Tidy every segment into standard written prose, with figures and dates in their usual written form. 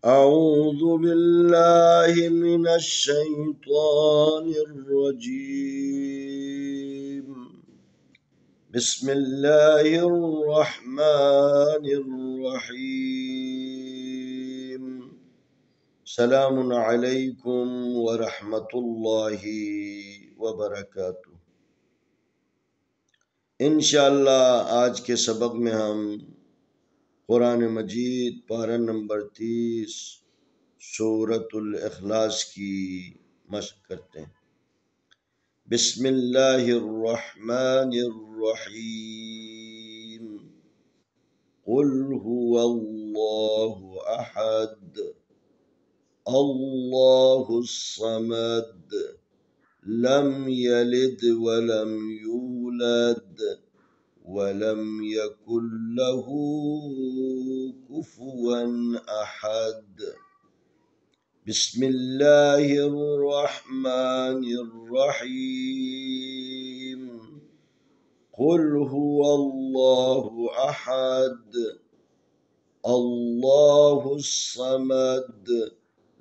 أعوذ بالله من الشيطان الرجيم. بسم الله الرحمن الرحيم. سلام عليكم ورحمة الله وبركاته। इंशाअल्लाह आज के सबक में हम कुरान मजीद पारा नंबर 30 सूरतुल इखलास की मशक करते हैं। बिस्मिल्लाहिर्रहमानिर्रहीम। कुल हुवल्लाहु अहद अल्लाहुस समद लम यलिद वलम यूलद वलम यकुल लहू कुफुवन अहद। बिस्मिल्लाहिर्रहमानिर्रहीम। कुल हुवल्लाहु अहद अल्लाहुस समद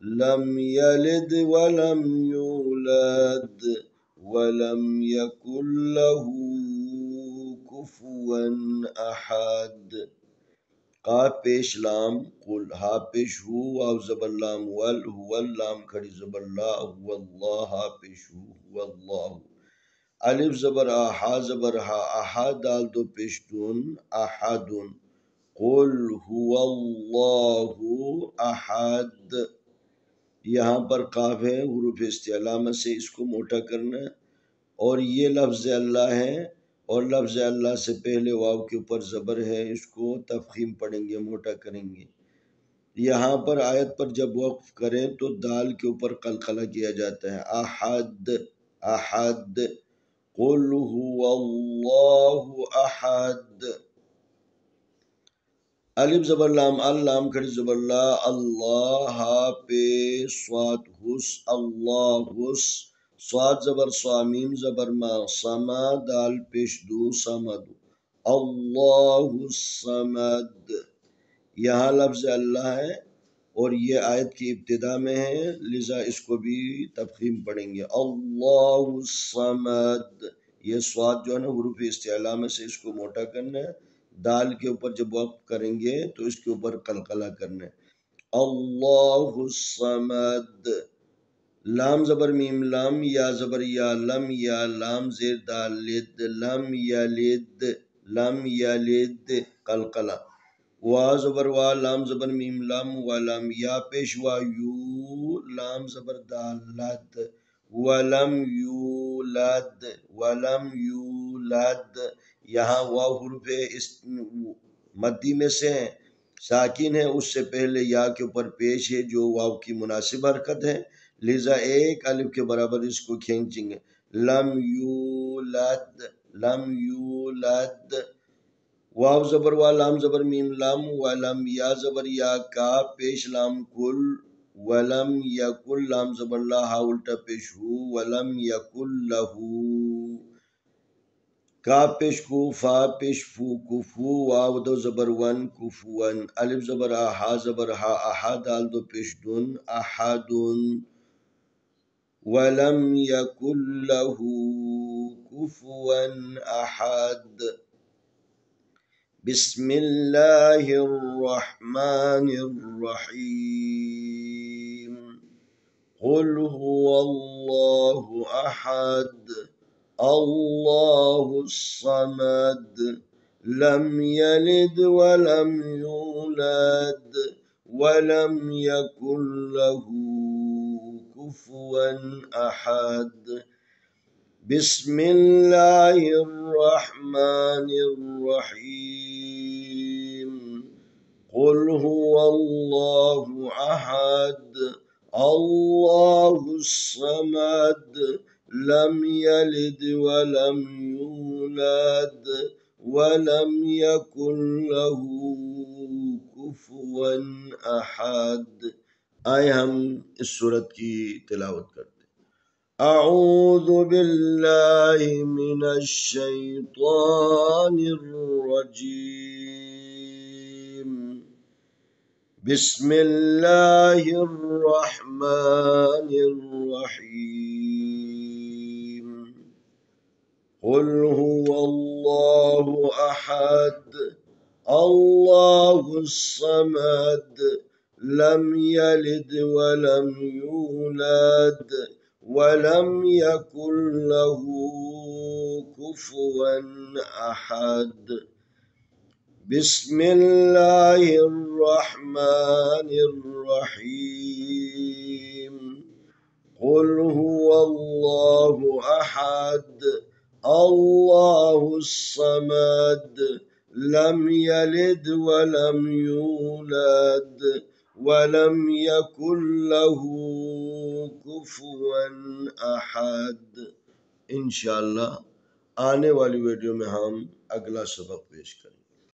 लम यलिद वलम यूलद वलम यकुल लहू कुफुवन अहद। काफ पेश लाम कुल, हा पेश हु, वाव ज़बर लाम वल, हुवल लाम खड़ी ज़बर ला, हुवल्लाह हा पेश हु, हुवल्लाहु। अलिफ ज़बर आ, हा ज़बर हा, आहा दाल दो पेश दून, अहादुन। कुल हुवल्लाहु अहद। यहाँ पर काफ है, हुरूफ इस्तिअलामा से इसको मोटा करना है। और ये लफ्ज़ अल्लाह है और लफ्ज़ अल्लाह से पहले वाव के ऊपर ज़बर है, इसको तफ़ख़ीम पढ़ेंगे, मोटा करेंगे। यहाँ पर आयत पर जब वक़्फ़ करें तो दाल के ऊपर कलकला किया जाता है। अहद अहद। कुल हुवल्लाहु अहद। अलिफ ज़बर लाम अल लाम खड़ी ज़बर ला, अल्लाह हा पे स्वाद हुस, अल्लाहुस। स्वाद ज़बर स्वा, मीम ज़बर मा, समा दाल पेश दू, समद। अल्लाहुस समद। यहाँ लफ्ज़ अल्लाह है और ये आयत की इब्तिदा में है, लिज़ा इसको भी तफ़ख़ीम पढ़ेंगे। अल्लाहुस समद। ये स्वाद जो है ना, हुरूफ इस्तिअला में से इसको मोटा करना है। दाल के ऊपर जब वक़्फ़ करेंगे तो इसके ऊपर कलकला करना है। अल्लाहुस समद। लाम ज़बर मीम लाम, या ज़बर या लम, या लाम ज़ेर दाल लिद, लम यलिद लम यलिद कलकला। वा ज़बर वा, लाम ज़बर मीम लाम, वलम या पेश वा यू, लाम ज़बर दाल लद, वलम यूलद वलम यूलद। यहाँ वाव हुरूफ इस मद्दी में से है, साकिन है, उससे पहले या के ऊपर पेश है जो वाव की मुनासिब हरकत है, लिजा एक अलिफ के बराबर इसको खींचेंगे। Lump यूलद lump यूलद। वाव ज़बर वा, लाम ज़बर मीम लाम, वलम या ज़बर या का पेश लाम कुल, वलम यकुल लाम ज़बर ला, हा उल्टा पेश हु, वलम यकुल लहू। का पेश कु, फा पेश फू, कुफू, वाव दो ज़बर वन, कुफुवन। अलिफ ज़बर आ, हा ज़बर हा, आहा दाल दो पेश दुन, अहादुन। वलम यकुल लहू कुफुवन अहद। बिस्मिल्लाहिर्रहमानिर्रहीम। कुल हुवल्लाहु अहद अल्लाहुस समद लम यलिद वलम यूलद वलम यकुल लहू कुफुवन अहद। बिस्मिल्लाहिर्रहमानिर्रहीम। कुल हुवल्लाहु अहद अल्लाहुस समद लम यलिद वलम यूलद वलम यकुल लहू कुफुवन अहद। आए हम इस सूरत की तिलावत करते हैं। अऊज़ु बिल्लाहि मिनश शैतानिर रजीम। بسم الله الرحمن الرحيم قل هو الله أحد الله الصمد لم يلد ولم يولد ولم يكن له كفوا أحد بسم الله الرحمن الرحيم قل هو الله أحد الله الصمد لم يلد ولم يولد ولم يكن له كفوا أحد इंशाअल्लाह आने वाली वीडियो में हम अगला सबक पेश करेंगे।